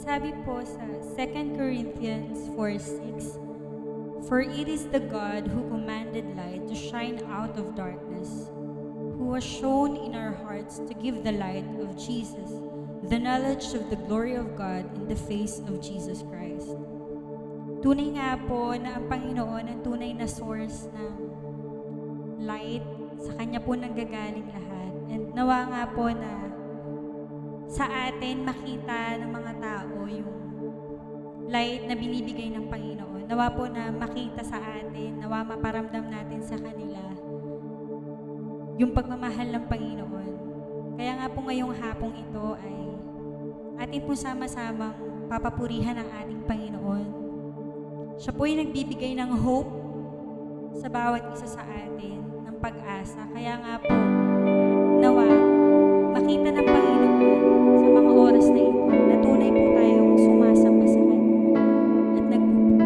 Sabi po sa 2 Corinthians 4:6, "For it is the God who commanded light to shine out of darkness, who has shown in our hearts to give the light of Jesus, the knowledge of the glory of God in the face of Jesus Christ." Tunay nga po na ang Panginoon ang tunay na source ng light. Sa Kanya po nanggagaling lahat. And nawa nga po na sa atin makita ng mga tao yung light na binibigay ng Panginoon. Nawa po na makita sa atin, nawa maparamdam natin sa kanila yung pagmamahal ng Panginoon. Kaya nga po ngayong hapong ito ay atin po sama-samang papapurihan ang ating Panginoon. Siya po yung nagbibigay ng hope sa bawat isa sa atin, ng pag-asa. Kaya nga po, nawa, makita ng Panginoon sa mga oras na ito na tunay po tayong sumasamba sa Kanya at nagpupuri.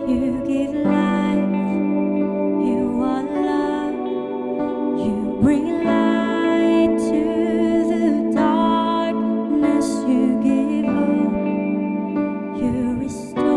You give life, you are love, you bring light to the darkness, you give hope, you restore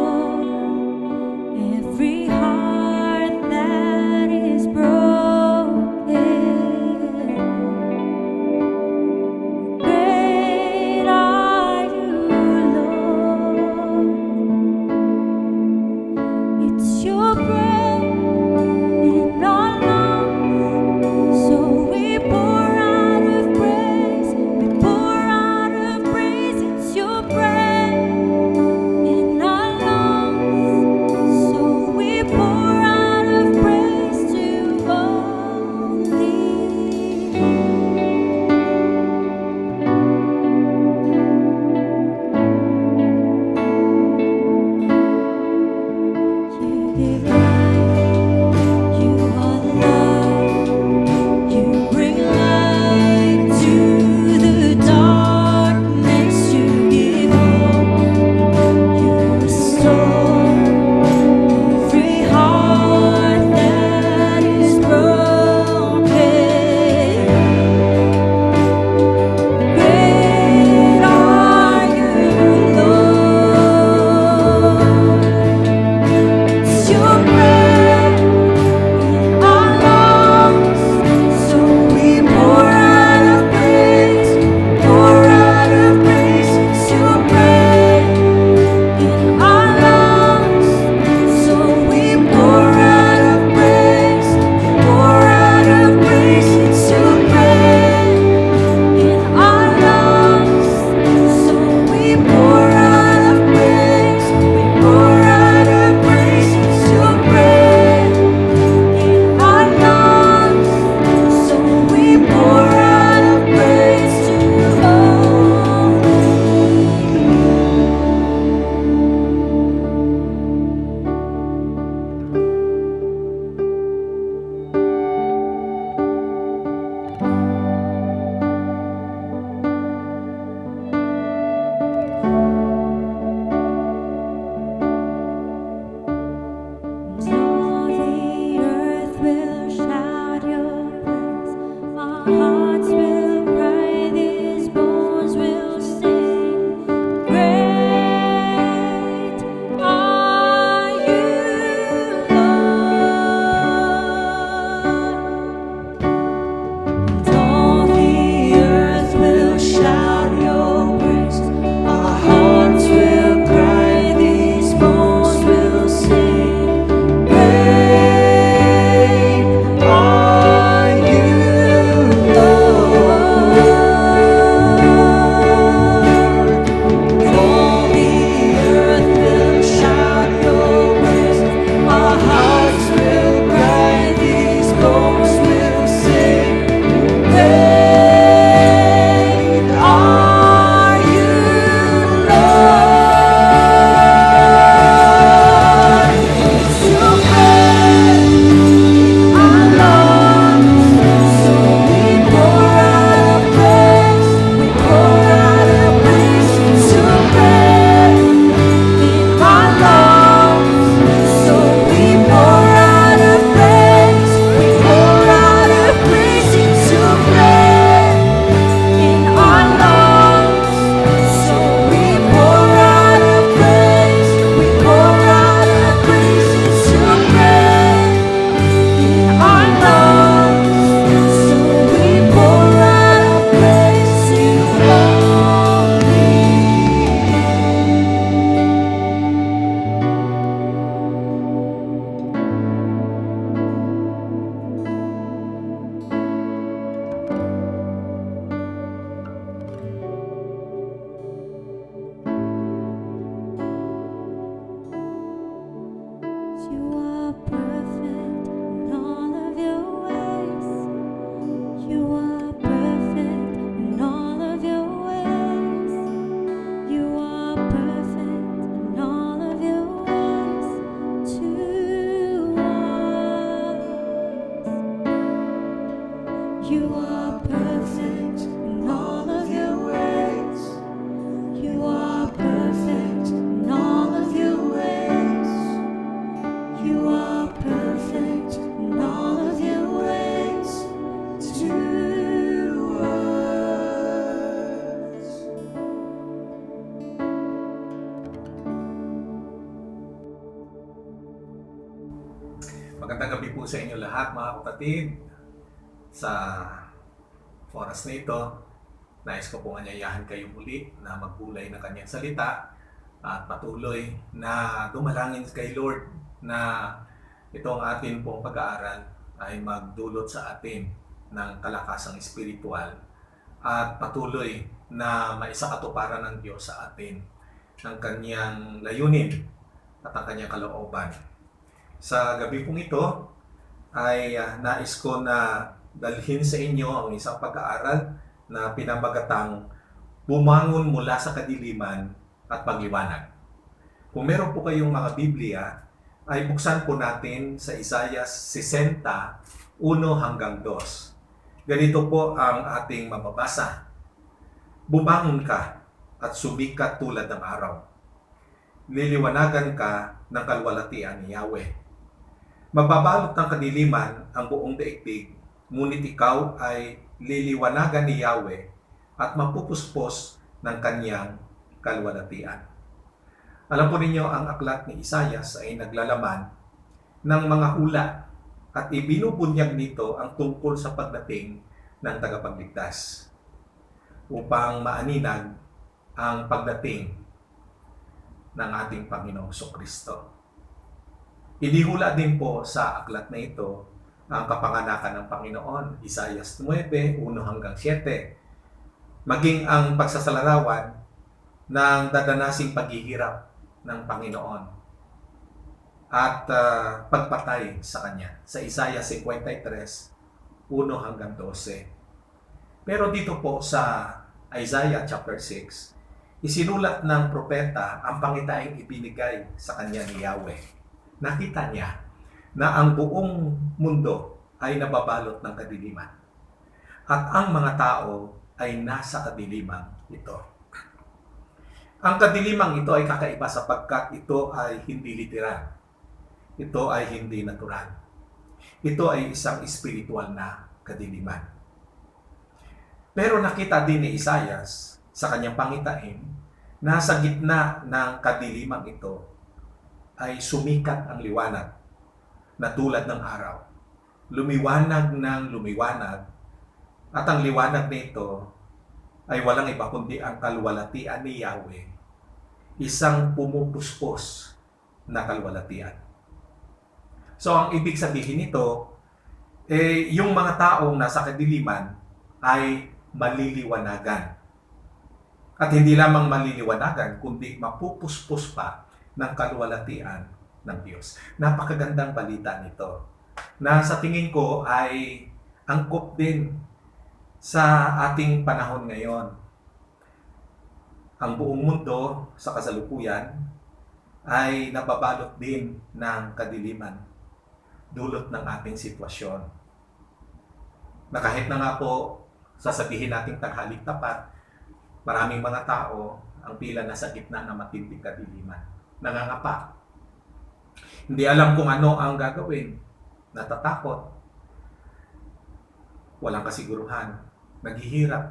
Magandang gabi po sa inyo lahat mga kapatid. Sa oras na ito, nais ko pong anyayahan kayo muli na magbulay ng kanyang salita at patuloy na dumalangin kay Lord na itong atin pong pag-aaral ay magdulot sa atin ng kalakasang espiritual at patuloy na maisakatuparan ng Diyos sa atin ang kanyang layunin at ang kanyang kalooban. Sa gabi pong ito ay nais ko na dalhin sa inyo ang isang pag-aaral na pinamagatang bumangon mula sa kadiliman at pagliwanag. Kung meron po kayong mga Biblia, ay buksan po natin sa Isaiah 60, 1 hanggang 2. Ganito po ang ating mababasa. Bumangon ka at sumikat tulad ng araw. Liliwanagan ka ng kalwalatian ni Yahweh. Magbabalot ng kadiliman ang buong daigdig, ngunit ikaw ay liliwanagan ni Yahweh at mapupuspos ng kanyang kalwalatian. Alam po ninyo, ang aklat ni Isaias ay naglalaman ng mga hula at ibinubunyag nito ang tungkol sa pagdating ng tagapagligtas upang maaninag ang pagdating ng ating Panginoong Kristo. Inihula din po sa aklat na ito ang kapanganakan ng Panginoon, Isaiah 9, 1 hanggang 7. Maging ang pagsasalarawan ng dadanasing paghihirap ng Panginoon at pagpatay sa Kanya sa Isaiah 53, 1 hanggang 12. Pero dito po sa Isaiah chapter 6, isinulat ng propeta ang pangitaing ibinigay sa kanya ni Yahweh. Nakita niya na ang buong mundo ay nababalot ng kadiliman at ang mga tao ay nasa kadiliman ito. Ang kadilimang ito ay kakaiba sapagkat ito ay hindi literal. Ito ay hindi natural. Ito ay isang espiritual na kadiliman. Pero nakita din ni Isaias sa kanyang pangitain na sa gitna ng kadilimang ito ay sumikat ang liwanag na tulad ng araw. Lumiwanag ng lumiwanag at ang liwanag nito ay walang iba kundi ang kalwalatian ni Yahweh, isang pumupuspos na kalwalatian. So ang ibig sabihin nito, yung mga taong nasa kadiliman ay maliliwanagan. At hindi lamang maliliwanagan, kundi mapupuspos pa ng kalwalatian ng Diyos. Napakagandang balita nito na sa tingin ko ay angkop din sa ating panahon ngayon. Ang buong mundo sa kasalukuyan ay nababalot din ng kadiliman dulot ng ating sitwasyon. Na kahit na nga po sasabihin nating tanghalik tapat, maraming mga tao ang tila nasa gitna ng matinding kadiliman. Nangangapa. Hindi alam kung ano ang gagawin. Natatakot. Walang kasiguruhan. Naghihirap.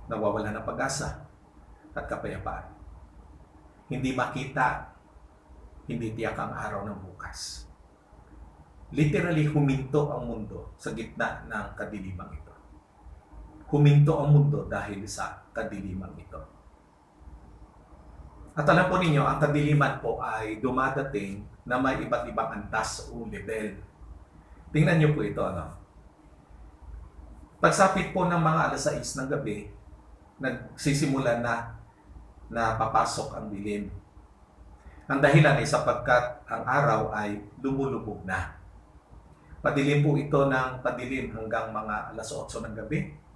Nawawala ng pag-asa at kapayapaan. Hindi makita, hindi tiyak ang araw ng bukas. Literally, huminto ang mundo sa gitna ng kadilimang ito. Huminto ang mundo dahil sa kadilimang ito. At alam po ninyo, ang kadiliman po ay dumadating na may iba't ibang antas o level. Tingnan niyo po ito, ano? Pagsapit po ng mga alas 6 ng gabi, nagsisimula na papasok ang dilim. Ang dahilan ay sapagkat ang araw ay lumulubog na. Padilim po ito ng padilim hanggang mga alas 8 ng gabi.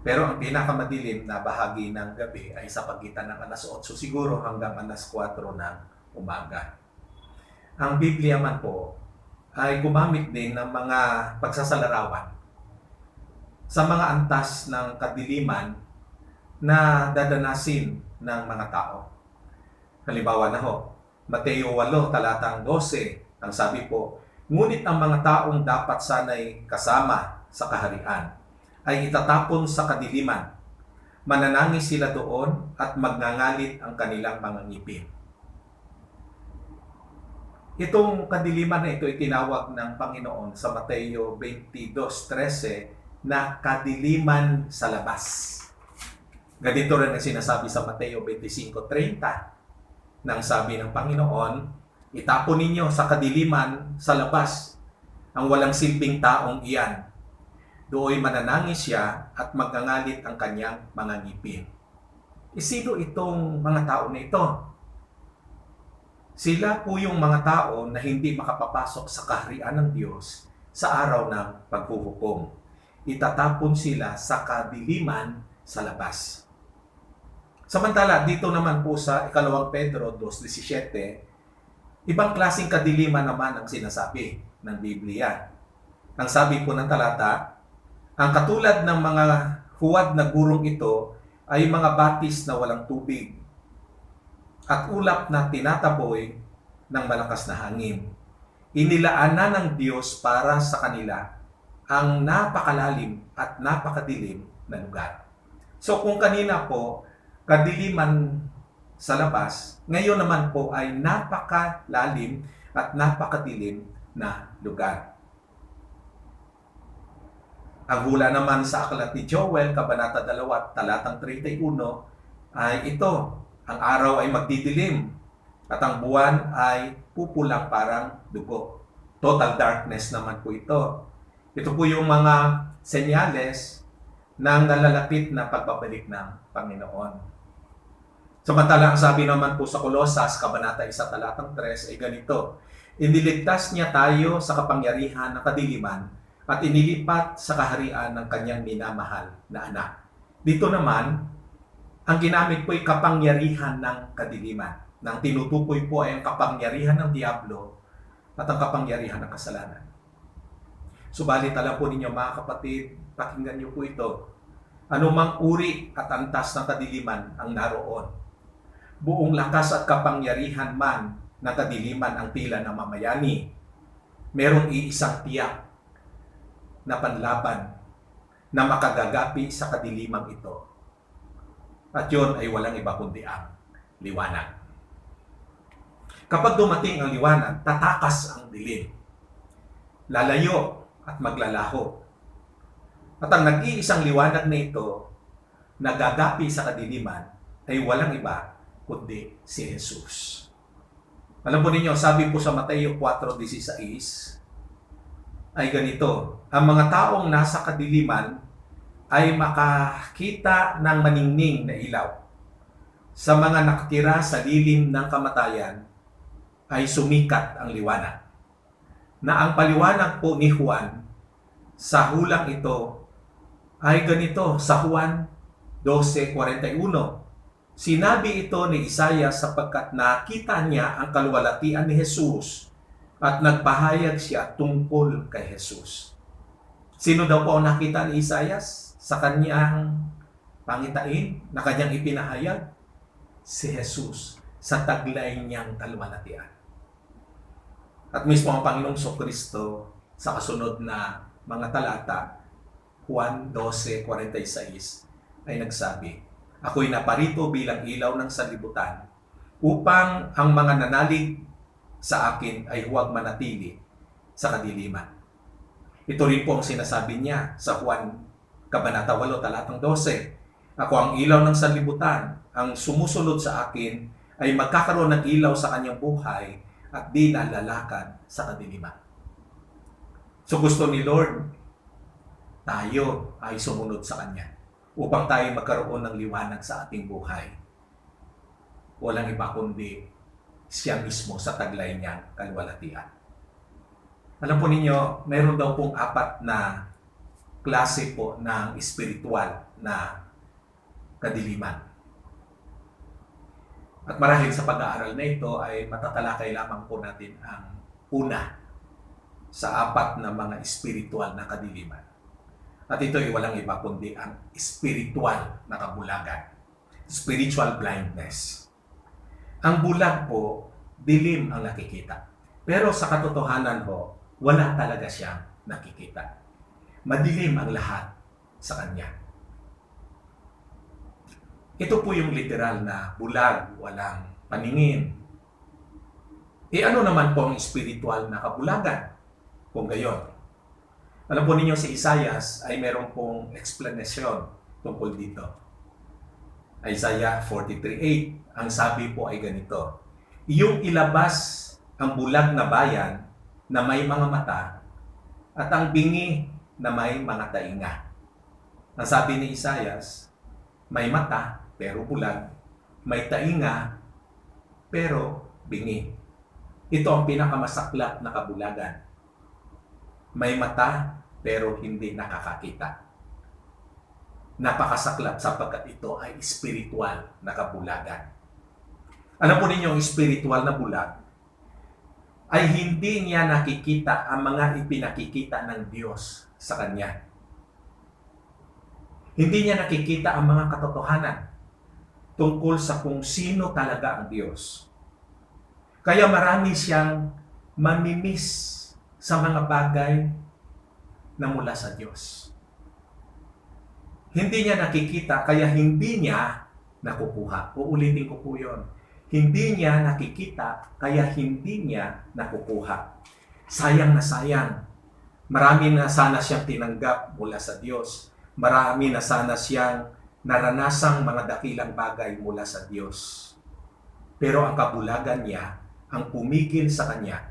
Pero ang pinakamadilim na bahagi ng gabi ay sa pagitan ng alas 8 siguro hanggang alas 4 ng umaga. Ang Biblia man po ay gumamit din ng mga pagsasalarawan sa mga antas ng kadiliman na dadanasin ng mga tao. Halimbawa na ho, Mateo 8, talatang 12, ang sabi po, ngunit ang mga taong dapat sana'y kasama sa kaharian ay itatapon sa kadiliman. Mananangis sila doon at magngangalit ang kanilang mga ngipin. Itong kadiliman na ito ay tinawag ng Panginoon sa Mateo 22:13 na kadiliman sa labas. Ganito rin ang sinasabi sa Mateo 25:30 nang sabi ng Panginoon, itapon ninyo sa kadiliman sa labas ang walang silbing taong iyan. Dooy mananangis siya at magngangalit ang kanyang mga ngipin. Sino itong mga tao na ito? Sila po yung mga tao na hindi makapapasok sa kaharian ng Diyos sa araw ng paghuhukom. Itatapon sila sa kadiliman sa labas. Samantala, dito naman po sa 2 Pedro 2:17, ibang klaseng kadiliman naman ang sinasabi ng Biblia. Ang sabi po ng talata, ang katulad ng mga huwad na gurong ito ay mga batis na walang tubig at ulap na tinataboy ng malakas na hangin. Inilaanan ng Diyos para sa kanila ang napakalalim at napakadilim na lugar. So kung kanina po, kadiliman sa labas, ngayon naman po ay napakalalim at napakadilim na lugar. Ang hula naman sa aklat ni Joel, Kabanata 2, talatang 31, ay ito, ang araw ay magdidilim at ang buwan ay pupulang parang dugo. Total darkness naman po ito. Ito po yung mga senyales ng nalalapit na pagbabalik ng Panginoon. Samantala, ang sabi naman po sa Kolosas, Kabanata 1, talatang 3 ay ganito, iniligtas niya tayo sa kapangyarihan ng kadiliman at inilipat sa kaharian ng kanyang minamahal na anak. Dito naman, ang ginamit po ay kapangyarihan ng kadiliman. Nang tinutukoy po ay ang kapangyarihan ng Diablo at ang kapangyarihan ng kasalanan. Subalit alam po ninyo mga kapatid, pakinggan niyo po ito. Anumang uri at antas ng kadiliman ang naroon. Buong lakas at kapangyarihan man ng kadiliman ang tila na mamayani. Merong iisang tiyak na panlaban na makagagapi sa kadilimang ito. At yun ay walang iba kundi ang liwanag. Kapag dumating ang liwanag, tatakas ang dilim. Lalayo at maglalaho. At ang nag-iisang liwanag na ito, nagagapi sa kadiliman, ay walang iba kundi si Jesus. Alam po ninyo, sabi po sa Mateo 4:16, ay ganito, ang mga taong nasa kadiliman ay makakita ng maningning na ilaw. Sa mga nakatira sa lilim ng kamatayan ay sumikat ang liwanag. Na ang paliwanag po ni Juan sa hulang ito ay ganito sa Juan 12:41. Sinabi ito ni Isaiah sapagkat nakita niya ang kaluwalhatian ni Jesus at nagpahayag siya tungkol kay Jesus. Sino daw po ang nakita ni Isaiah sa kanyang pangitain na kanyang ipinahayag? Si Jesus sa taglay niyang kaluwalhatian. At mismo ang Panginoong Kristo sa kasunod na mga talata, Juan 12:46, ay nagsabi, ako'y naparito bilang ilaw ng sanlibutan upang ang mga nanalig sa akin ay huwag manatili sa kadiliman. Ito rin po ang sinasabi niya sa Juan Kabanata 8, talatang 12. Ako ang ilaw ng sanlibutan, ang sumusunod sa akin ay magkakaroon ng ilaw sa kanyang buhay at di nalalakad sa kadiliman. So gusto ni Lord, tayo ay sumunod sa Kanya upang tayo magkaroon ng liwanag sa ating buhay. Walang iba kundi siya mismo sa taglay niyang kaluwalhatian. Alam po ninyo, mayroon daw pong 4 na klase po ng espiritual na kadiliman. At marahil sa pag-aaral na ito ay matatalakay lamang po natin ang una sa 4 na mga espiritual na kadiliman. At ito ay walang iba kundi ang espiritual na kabulagan. Spiritual blindness. Ang bulag po, dilim ang nakikita. Pero sa katotohanan po, wala talaga siyang nakikita. Madilim ang lahat sa kanya. Ito po yung literal na bulag, walang paningin. Ano naman po ang spiritual na kabulagan? Kung gayon, alam po ninyo si Isaias ay meron pong explanation tungkol dito. Isaiah 43:8, ang sabi po ay ganito, iyong ilabas ang bulag na bayan na may mga mata at ang bingi na may mga tainga. Ang sabi ni Isaias, may mata pero bulag, may tainga pero bingi. Ito ang pinakamasaklap na kabulagan. May mata pero hindi nakakakita. Napakasaklap sapagkat ito ay spiritual na kabulagan. Alam po ninyo, ang spiritual na bulag ay hindi niya nakikita ang mga ipinakikita ng Diyos sa kanya. Hindi niya nakikita ang mga katotohanan tungkol sa kung sino talaga ang Diyos. Kaya marami siyang mamimiss sa mga bagay na mula sa Diyos. Hindi niya nakikita, kaya hindi niya nakukuha. Uulitin ko po yun. Hindi niya nakikita, kaya hindi niya nakukuha. Sayang na sayang. Marami na sana siyang tinanggap mula sa Diyos. Marami na sana siyang naranasang mga dakilang bagay mula sa Diyos. Pero ang kabulagan niya, ang pumigil sa kanya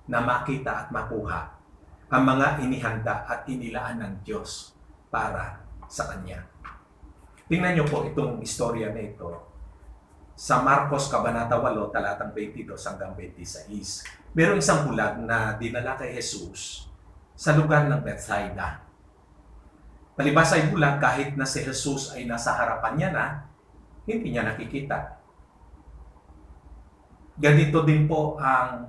na makita at makuha ang mga inihanda at inilaan ng Diyos para sa kanya. Tingnan niyo po itong istorya na ito sa Marcos Kabanata 8, talatang 22 hanggang 26. Merong isang bulag na dinala kay Jesus sa lugar ng Bethsaida. Palibhas ay bulag, kahit na si Jesus ay nasa harapan niya na, hindi niya nakikita. Ganito din po ang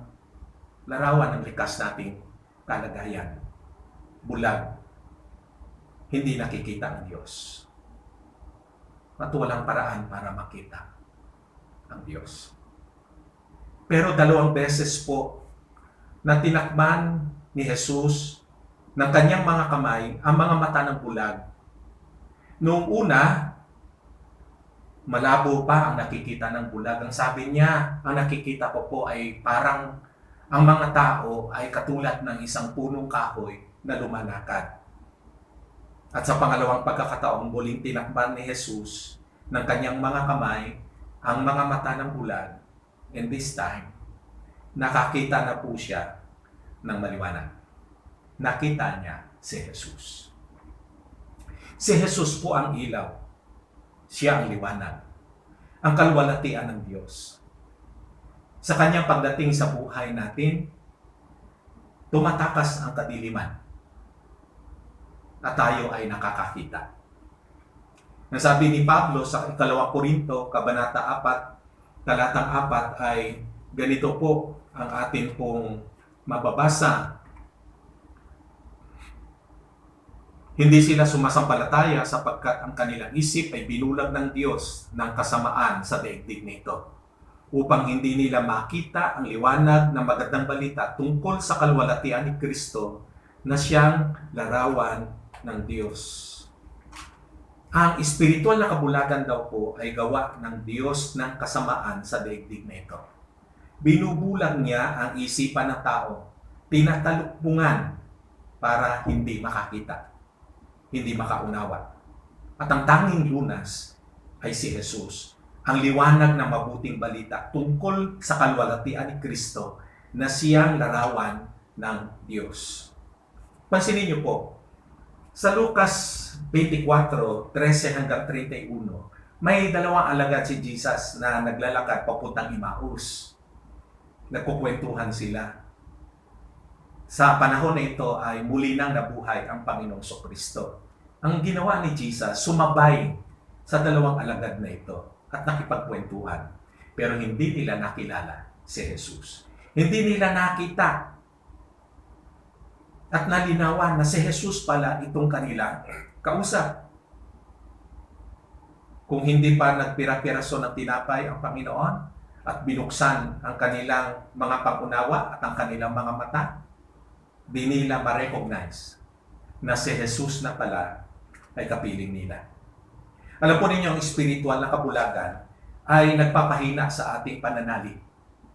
larawan ng likas nating kalagayan. Bulag, hindi nakikita ang Diyos. At walang paraan para makita ang Diyos. Pero 2 beses po na tinakban ni Jesus ng kanyang mga kamay ang mga mata ng bulag. Noong una, malabo pa ang nakikita ng bulag. Ang sabi niya, ang nakikita ko po ay parang ang mga tao ay katulad ng isang punong kahoy na lumalakad. At sa pangalawang pagkakataon, muling tinakban ni Jesus ng kanyang mga kamay ang mga mata ng bulag. And this time, nakakita na po siya ng maliwanag. Nakita niya si Jesus. Si Jesus po ang ilaw. Siya ang liwanag. Ang kalwalhatian ng Diyos. Sa kanyang pagdating sa buhay natin, tumatakas ang kadiliman. At tayo ay nakakakita. Nasabi ni Pablo sa 2 Korinto, Kabanata 4, talatang 4 ay ganito po ang atin pong mababasa. Hindi sila sumasampalataya sapagkat ang kanilang isip ay binulag ng Diyos ng kasamaan sa daigdig nito, upang hindi nila makita ang liwanag ng magandang balita tungkol sa kalwalhatian ni Kristo na siyang larawan ng Diyos. Ang espiritual na kabulagan daw po ay gawa ng Diyos ng kasamaan sa daigdig na ito. Binubulag niya ang isipan ng tao, tinatalukbungan para hindi makakita, hindi makaunawa. At ang tanging lunas ay si Jesus, ang liwanag ng mabuting balita tungkol sa kalwalhatian ni Kristo na siyang larawan ng Diyos. Pansinin niyo po, sa Lucas 24:13 hanggang 31, may dalawang alagad si Jesus na naglalakad papuntang Emmaus. Nagkukwentuhan sila. Sa panahon na ito ay muli nang nabuhay ang Panginoong Kristo. Ang ginawa ni Jesus, sumabay sa dalawang alagad na ito at nakipagkwentuhan. Pero hindi nila nakilala si Jesus. Hindi nila nakita at nalinawan na si Jesus pala itong kanilang kausap. Kung hindi pa nagpira-piraso ng tinapay ang Panginoon at binuksan ang kanilang mga pangunawa at ang kanilang mga mata, di nila ma-recognize na si Jesus na pala ay kapiling nila. Alam po ninyo, ang spiritual na kabulagan ay nagpapahina sa ating pananalig.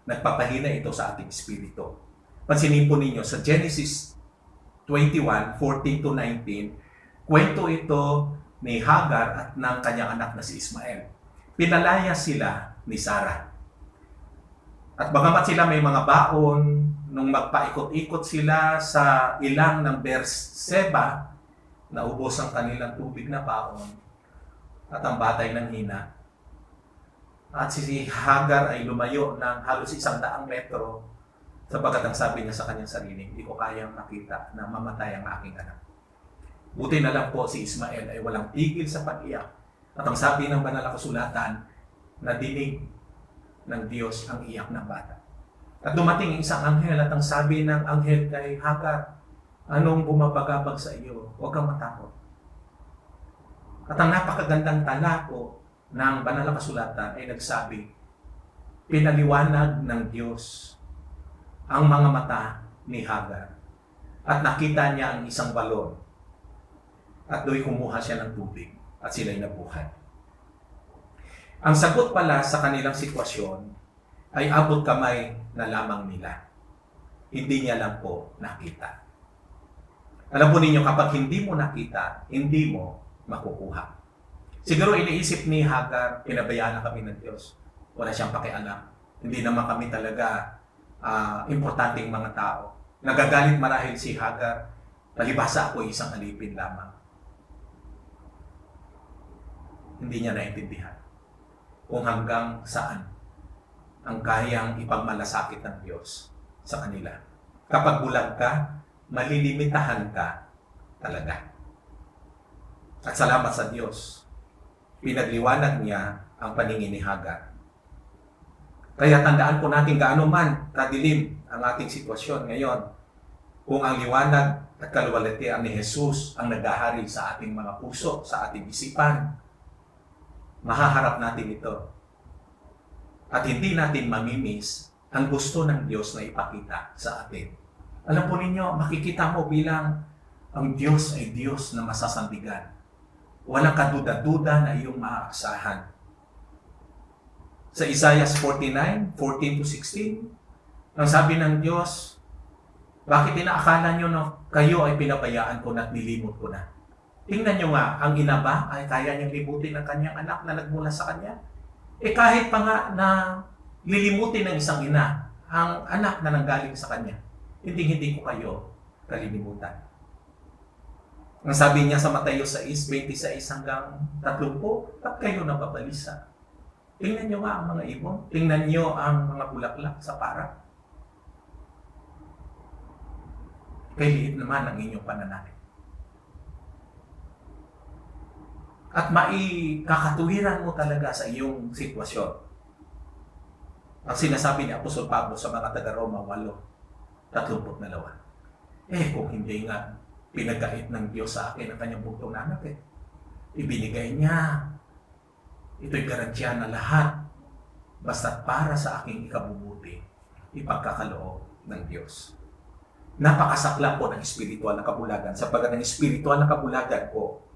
Nagpapahina ito sa ating espiritu. Pansinin po ninyo, sa Genesis 21:14 to 19, kwento ito ni Hagar at ng kanyang anak na si Ismael. Pinalaya sila ni Sarah. At bagamat sila may mga baon, nung magpaikot-ikot sila sa ilang ng Berseba, naubos ang kanilang tubig na baon at ang batay ng hina. At si Hagar ay lumayo ng halos 100 metro sapagkat ang sabi niya sa kanyang sarili, hindi ko kayang makita na mamatay ang aking anak. Buti na lang po si Ismael ay walang tigil sa pag-iyak. At ang sabi ng banal na kasulatan, na dinig ng Diyos ang iyak ng bata. At dumating isang anghel at ang sabi ng anghel kay Hagar, anong bumabagabag sa iyo? Huwag kang matakot. At ang napakagandang tala po ng banal na kasulatan ay nagsabi, pinaliwanag ng Diyos ang mga mata ni Hagar at nakita niya ang isang balon at do'y kumuha siya ng tubig at sila'y nabuhay. Ang sagot pala sa kanilang sitwasyon ay abot kamay na lamang nila. Hindi niya lang po nakita. Alam po ninyo, kapag hindi mo nakita, hindi mo makukuha. Siguro iniisip ni Hagar, pinabayaan na kami ng Diyos. Wala siyang pakialam. Hindi naman kami talaga importanteng mga tao. Nagagalit marahil si Hagar, palibhasa ako isang alipin lamang. Hindi niya naintindihan kung hanggang saan ang kayang ipagmalasakit ng Diyos sa kanila. Kapag bulag ka, malilimitahan ka talaga. At salamat sa Diyos, pinagliwanag niya ang paningin ni Hagar. Kaya tandaan po natin gaano man kadilim ang ating sitwasyon ngayon, kung ang liwanag at kaluwalhatian ni Jesus ang naghahari sa ating mga puso, sa ating isipan, mahaharap natin ito. At hindi natin mamimiss ang gusto ng Diyos na ipakita sa atin. Alam po ninyo, makikita mo bilang ang Diyos ay Diyos na masasandigan. Walang kaduda-duda na iyong maaasahan. Sa Isaiah 49:14 to 16, ang sabi ng Diyos, bakit inaakala nyo na kayo ay pinabayaan ko na at nilimot ko na? Tingnan nyo nga, ang ina ba ay kaya niyang limutin ang kanyang anak na nagmula sa kanya? Kahit pa nga na lilimutin ng isang ina ang anak na nanggaling sa kanya, hindi ko kayo kalilimutan. Ang sabi niya sa Mateo 6:26-30, at kayo nababalisa. Tingnan nyo nga ang mga ibon, tingnan nyo ang mga bulaklak sa para. Kay liit naman ang inyong pananalig. At maikakatuwiran mo talaga sa iyong sitwasyon. Ang sinasabi ni Apostol Pablo sa mga taga-Roma 8:32. Kung hindi nga pinagkait ng Diyos sa akin ang kanyang buktong na anak, ibinigay niya. Ito'y garantiya na lahat, basta't para sa aking ikabubuti, ipagkakaloob ng Diyos. Napakasakla po ng espiritual na kabulagan, sapagkat ang espiritual na kabulagan po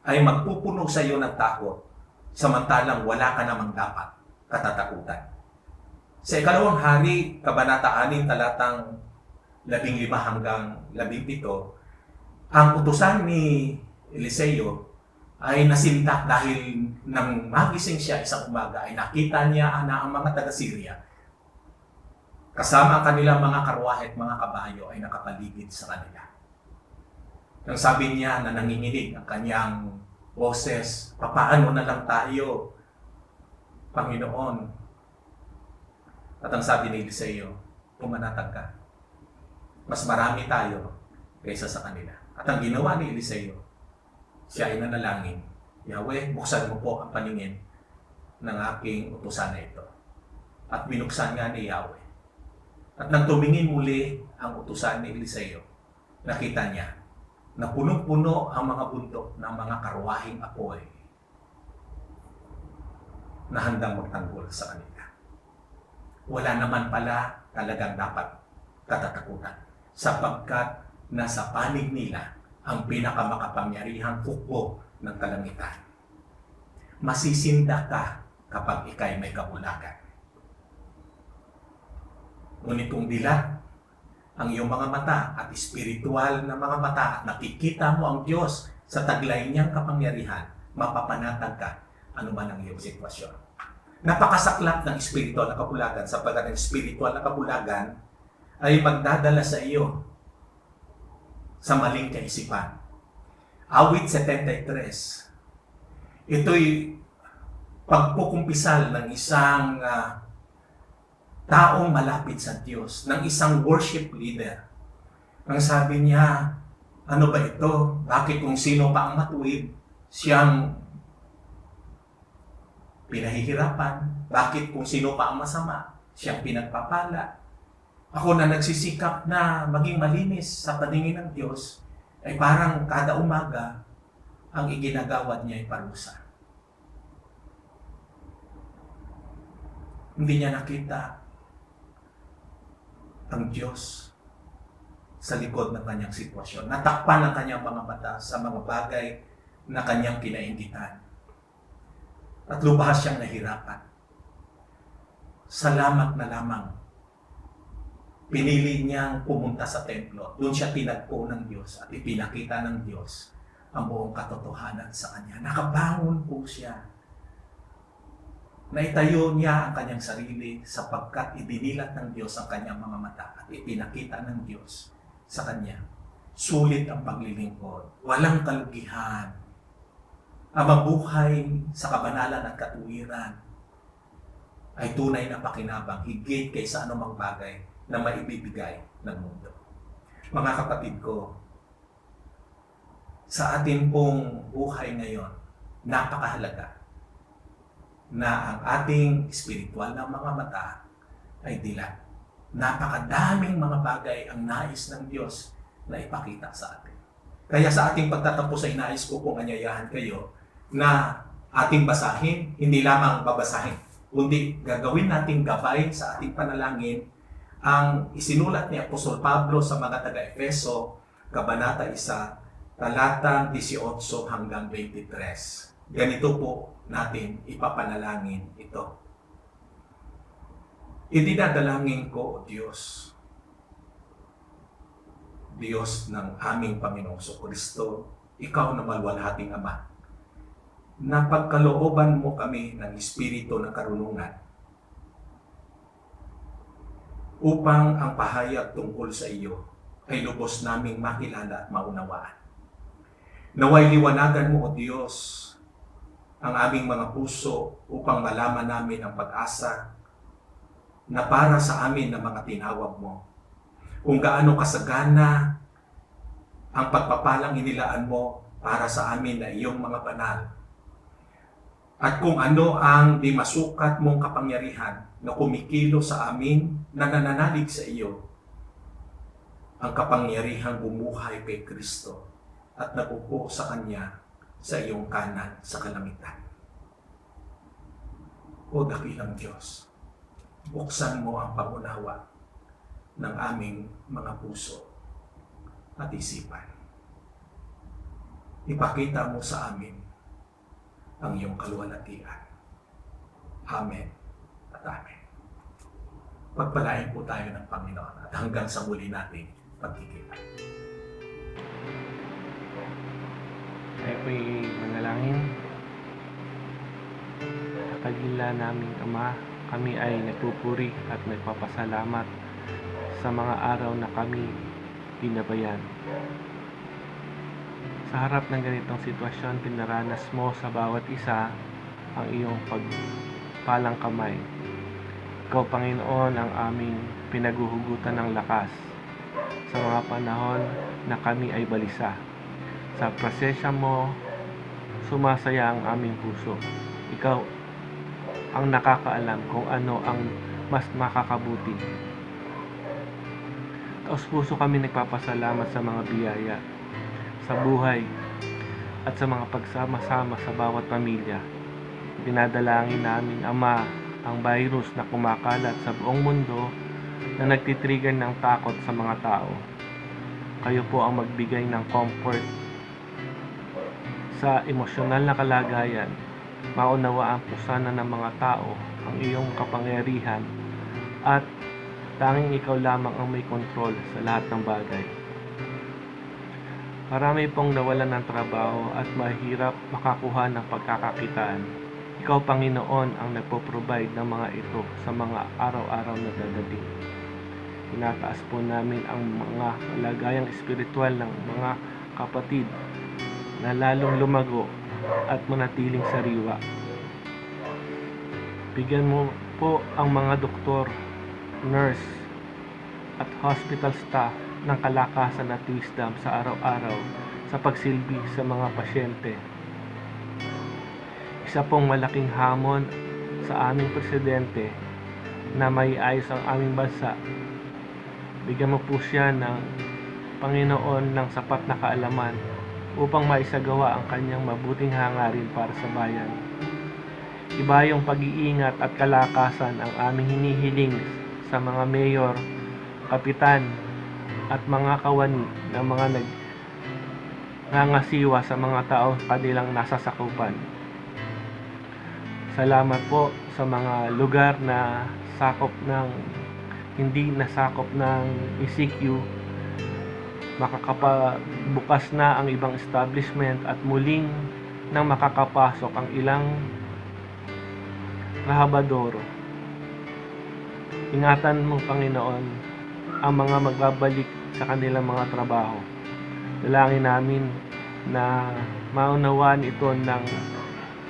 ay magpupuno sa iyo ng takot, samantalang wala ka namang dapat katatakutan. Sa Ikalawang Hari, Kabanata 6, talatang 15-17, ang utusan ni Eliseo ay nasindak dahil nang magising siya isang umaga ay nakita niya na ang mga taga-Syria kasama ang kanilang mga karwahe at mga kabayo ay nakapaligid sa kanila. Nang sabi niya na nanginginig ang kanyang boses, papaano na lang tayo, Panginoon? At ang sabi ni Eliseo, pumanatag ka. Mas marami tayo kaysa sa kanila. At ang ginawa ni Eliseo, siya ay nanalangin, Yahweh, buksan mo po ang paningin ng aking utusan na ito. At binuksan nga ni Yahweh. At nang tumingin muli ang utusan ni Eliseo, nakita niya na punong-puno ang mga bundok ng mga karwahing apoy na handang magtanggol sa kanila. Wala naman pala talagang dapat katatakutan sapagkat nasa panig nila ang pinakamakapangyarihang hukbo ng kalangitan. Masisindak ka kapag ikay may kabulagan. Ngunit kung dilat ang iyong mga mata at espiritual na mga mata at nakikita mo ang Diyos sa taglay niyang kapangyarihan, mapapanatag ka anuman ang iyong sitwasyon. Napakasaklap ng espiritual na kabulagan sapagkat ang espiritual na kabulagan ay magdadala sa iyo sa maling kaisipan. Awit 73. Ito'y pagkukumpisal ng isang taong malapit sa Diyos, ng isang worship leader. Ang sabi niya, ano ba ito? Bakit kung sino pa ang matuwid, siyang pinahihirapan? Bakit kung sino pa ang masama, siyang pinagpapala? Ako na nagsisikap na maging malinis sa paningin ng Diyos, ay parang kada umaga, ang iginagawad niya ay parusa. Hindi niya nakita ang Diyos sa likod ng kanyang sitwasyon. Natakpan ang kanyang mga mata sa mga bagay na kanyang kinaingitan. At lubhas siyang nahirapan. Salamat na lamang. Pinili niyang pumunta sa templo. Doon siya tinagpo ng Diyos at ipinakita ng Diyos ang buong katotohanan sa kanya. Nakabangon po siya. Naitayo niya ang kanyang sarili sapagkat idinilat ng Diyos ang kanyang mga mata at ipinakita ng Diyos sa kanya. Sulit ang paglilingkod, walang kalugihan. Ang mabuhay sa kabanalan at katuwiran ay tunay na pakinabang higit kaysa anumang bagay na maibibigay ng mundo. Mga kapatid ko, sa atin pong buhay ngayon, napakahalaga na ang ating espiritual na mga mata ay dilat. Napakadaming mga bagay ang nais ng Diyos na ipakita sa atin. Kaya sa ating pagtatapos ay nais ko pong anyayahan kayo na ating basahin, hindi lamang babasahin, kundi gagawin nating gabay sa ating panalangin ang isinulat ni Apostol Pablo sa mga taga-Efeso, Kabanata 1, talatang 18 hanggang 23. Ganito po natin ipapanalangin ito. Idinadalangin ko, O Diyos, Diyos ng aming Panginoong Kristo, Ikaw na maluwalhating Ama, na pagkalooban mo kami ng espiritu ng karunungan upang ang pahayag tungkol sa iyo ay lubos naming makilala at maunawaan. Naway liwanagan mo, O Diyos, ang aming mga puso upang malaman namin ang pag-asa na para sa amin na mga tinawag mo. Kung gaano kasagana ang pagpapalang inilaan mo para sa amin na iyong mga banal. At kung ano ang di masukat mong kapangyarihan na kumikilo sa amin na nananalig sa iyo. Ang kapangyarihang bumuhay kay Kristo at napupo sa Kanya sa iyong kanan sa kalamitan. O dakilang Diyos, buksan mo ang pangunawa ng aming mga puso at isipan. Ipakita mo sa amin ang iyong kaluwalhatian. Amen at amen. Pagpalain po tayo ng Panginoon at hanggang sa muli nating pagkikita. Tayo po'y manalangin. Sa kagila naming Ama, kami ay nagpupuri at nagpapasalamat sa mga araw na kami binabayan. Sa harap ng ganitong sitwasyon, pinaranas mo sa bawat isa ang iyong pagpalang kamay. Ikaw, Panginoon, ang aming pinaguhugutan ng lakas sa mga panahon na kami ay balisa. Sa presensya mo, sumasaya ang aming puso. Ikaw ang nakakaalam kung ano ang mas makakabuti. Taos puso kami nagpapasalamat sa mga biyaya, sa buhay, at sa mga pagsama-sama sa bawat pamilya. Dinadalangin namin, Ama, ang virus na kumakalat sa buong mundo na nagtitrigger ng takot sa mga tao. Kayo po ang magbigay ng comfort sa emosyonal na kalagayan. Maunawaan po sana ng mga tao ang iyong kapangyarihan at Tanging ikaw lamang ang may kontrol sa lahat ng bagay. Marami pong nawalan ng trabaho at mahirap makakuha ng pagkakakitaan. Ikaw, Panginoon, ang nagpo-provide ng mga ito sa mga araw-araw na dadating. Tinataas po namin ang mga kalagayang espiritual ng mga kapatid na lalong lumago at manatiling sariwa. Bigyan mo po ang mga doktor, nurse, at hospital staff ng kalakasan at wisdom sa araw-araw sa pagsilbi sa mga pasyente. Isa pong malaking hamon sa aming presidente na maiayos ang aming bansa. Bigyan mo po siya ng Panginoon ng sapat na kaalaman upang maisagawa ang kanyang mabuting hangarin para sa bayan. Iba yung pag-iingat at kalakasan ang aming hinihiling sa mga mayor, kapitan, at mga kawani na mga nangangasiwa sa mga tao kanilang nasasakupan. Salamat po sa mga lugar na hindi nasakop ng ECQ. Makakapabukas na ang ibang establishment at muling nang makakapasok ang ilang rahabadoro. Ingatan mo, Panginoon, ang mga magbabalik sa kanilang mga trabaho. Dalangin namin na maunawaan ito ng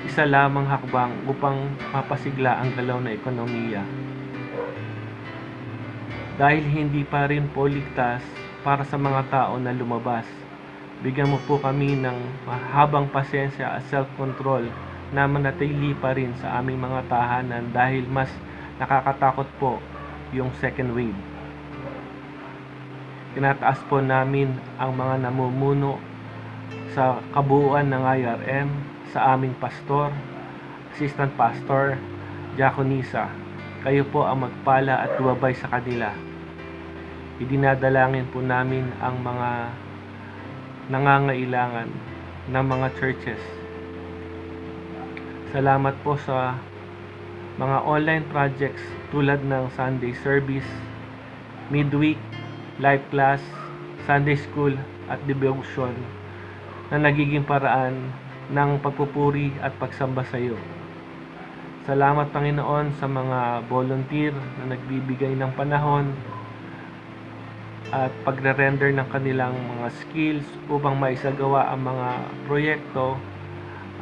isa lamang hakbang upang mapasigla ang galaw na ekonomiya. Dahil hindi pa rin po ligtas para sa mga tao na lumabas, bigyan mo po kami ng mahabang pasensya at self-control na manatili pa rin sa aming mga tahanan dahil mas nakakatakot po yung second wave. Tinataas po namin ang mga namumuno sa kabuuan ng IRM, sa aming pastor, assistant pastor, diakonisa. Kayo po ang magpala at gumabay sa kanila. Idinadalangin po namin ang mga nangangailangan ng mga churches. Salamat po sa mga online projects tulad ng Sunday service, midweek, live class, Sunday school at devotion na nagiging paraan ng pagpupuri at pagsamba sa iyo. Salamat, Panginoon, sa mga volunteer na nagbibigay ng panahon at pagre-render ng kanilang mga skills upang maisagawa ang mga proyekto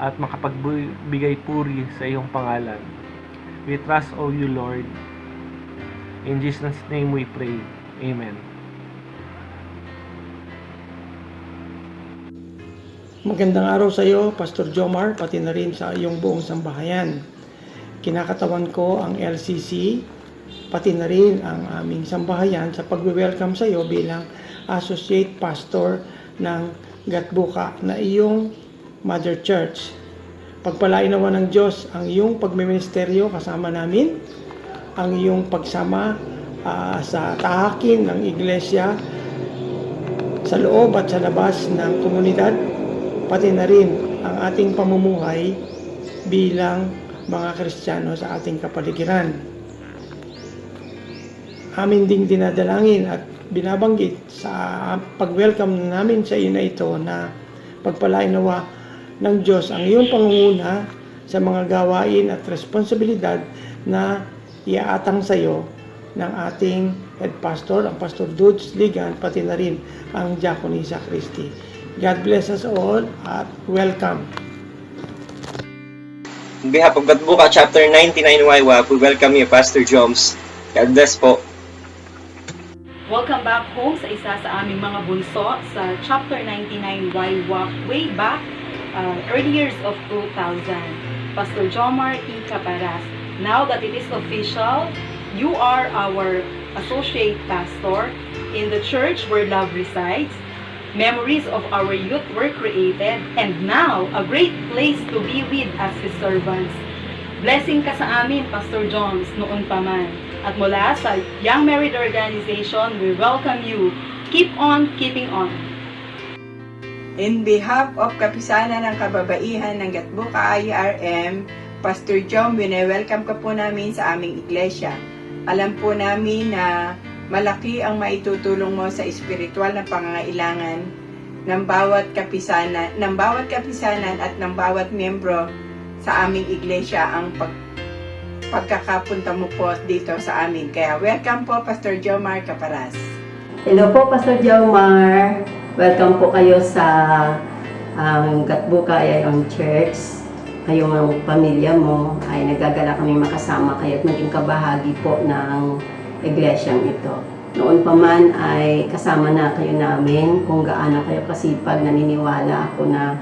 at makapagbigay puri sa iyong pangalan. We trust, O you Lord. In Jesus' name we pray. Amen. Magandang araw sa iyo, Pastor Jomar, pati na rin sa iyong buong sambahayan. Kinakatawan ko ang LCC, pati na rin ang aming sambahayan sa pag-welcome sa iyo bilang Associate Pastor ng Gatbuka na iyong Mother Church. Pagpalain naman ng Diyos ang iyong pagmiministeryo kasama namin, ang iyong pagsama sa tahakin ng iglesia sa loob at sa labas ng komunidad, pati na rin ang ating pamumuhay bilang mga Kristiyano sa ating kapaligiran. Amin ding dinadalangin at binabanggit sa pag-welcome namin sa iyo na ito na pagpalain nawa ng Diyos ang iyong pangunguna sa mga gawain at responsibilidad na iaatang sa iyo ng ating head pastor, ang Pastor Dudes Ligan, pati na rin ang Diakonisa Christi. God bless us all at welcome. On behalf of Gatbuka Chapter 99 YWAP, we welcome you, Pastor Joms. God bless po. Welcome back home sa isa sa aming mga bunso sa Chapter 99 YWAP way back early years of 2000. Pastor Jomar E. Caparas. Now that it is official, you are our associate pastor in the church where love resides. Memories of our youth were created, and now, a great place to be with as His servants. Blessing ka sa amin, Pastor Jones, noon pa man. At mula sa Young Married Organization, we welcome you. Keep on keeping on. In behalf of Kapisanan ng Kababaihan ng Gatbuka IRM, Pastor John, wine-welcome ka po namin sa aming iglesia. Alam po namin na malaki ang maitutulong mo sa espiritual na pangangailangan ng bawat kapisanan at ng bawat miyembro sa aming iglesia ang pagkakapunta mo po dito sa amin. Kaya welcome po, Pastor Jomar Caparas. Hello po, Pastor Jomar. Welcome po kayo sa Gatbuka Iron Church. Kayong pamilya mo ay nagagala kami makasama kayo at maging kabahagi po ng iglesyang ito. Noon pa man ay kasama na kayo namin kung gaano kayo kasipag. Naniniwala ako na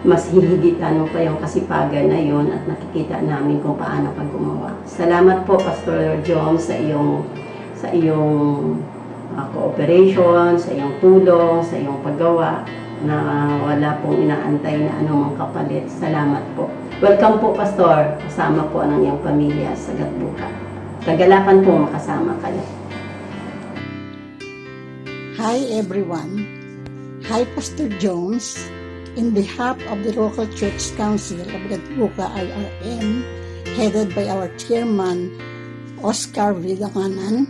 mas hihigitan mo pa yung kasipagan na yun at nakikita namin kung paano ka gumawa. Salamat po, Pastor Jom, sa iyong cooperation, sa iyong tulong, sa iyong paggawa na wala pong inaantay na anumang kapalit. Salamat po. Welcome po, Pastor. Kasama po ang iyong pamilya sa Gatbuka. Kagalakan po makasama kayo. Hi everyone. Hi Pastor Jones. In behalf of the local church council of Gatbuka IRM, headed by our chairman, Oscar Vidanganan,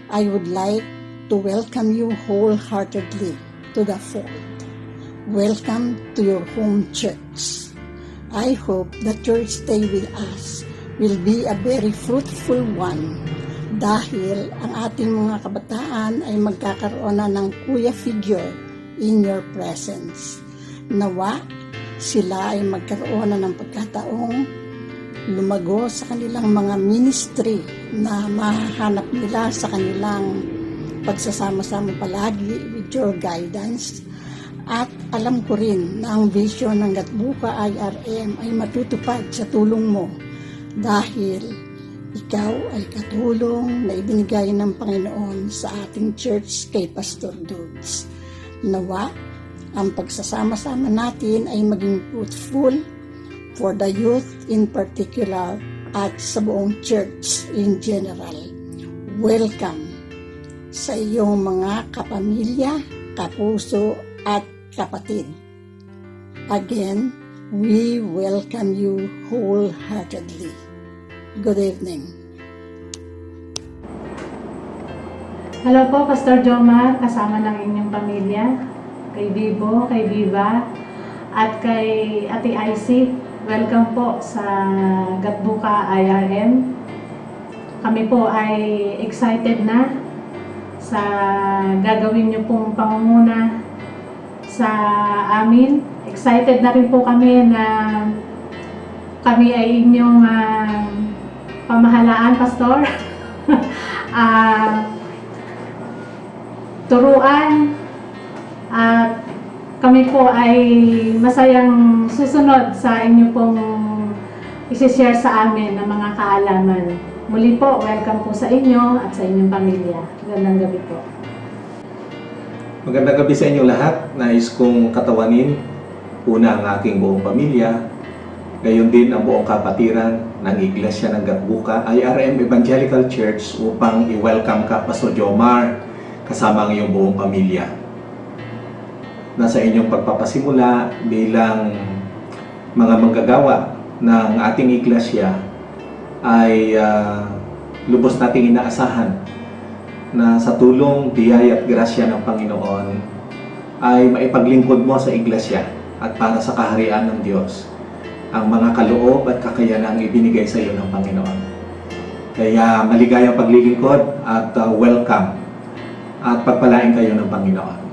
I would like to welcome you wholeheartedly to the fold. Welcome to your home church. I hope the your stay with us will be a very fruitful one dahil ang ating mga kabataan ay magkakaroon na ng kuya figure in your presence. Nawa, sila ay magkaroon na ng pagkataong lumago sa kanilang mga ministry na mahahanap nila sa kanilang pagsasama-sama palagi with your guidance. At alam ko rin na ang vision ng Gatbuka IRM ay matutupad sa tulong mo dahil ikaw ay katulong na ibinigay ng Panginoon sa ating church kay Pastor Dudes. Nawa, ang pagsasama-sama natin ay maging fruitful for the youth in particular at sa buong church in general. Welcome sa iyong mga kapamilya, kapuso at kapatid. Again, we welcome you wholeheartedly. Good evening. Hello po, Pastor Jomar, kasama ng inyong pamilya, kay Bibo, kay Viva, at kay Ate Icy. Welcome po sa Gatbuka IRM. Kami po ay excited na sa gagawin niyo pong pangunguna sa amin. Excited na rin po kami na kami ay inyong pamahalaan, Pastor. Turuan at kami po ay masayang susunod sa inyo pong isi-share sa amin ng mga kaalaman. Muli po, welcome po sa inyo at sa inyong pamilya. Magandang gabi po. Magandang gabi sa inyo lahat. Nais kong katawanin una ang aking buong pamilya, gayon din ang buong kapatiran ng Iglesia ng Gatbuka IRM Evangelical Church upang i-welcome ka, Pastor Jomar, kasama ang iyong buong pamilya. Nasa inyong pagpapasimula bilang mga manggagawa ng ating iglesia ay lubos nating inaasahan na sa tulong, biyaya at grasya ng Panginoon ay maipaglingkod mo sa iglesia at para sa kaharian ng Diyos ang mga kaloob at kakayanang ibinigay sa iyo ng Panginoon. Kaya maligayang paglilingkod at welcome at pagpalain kayo ng Panginoon.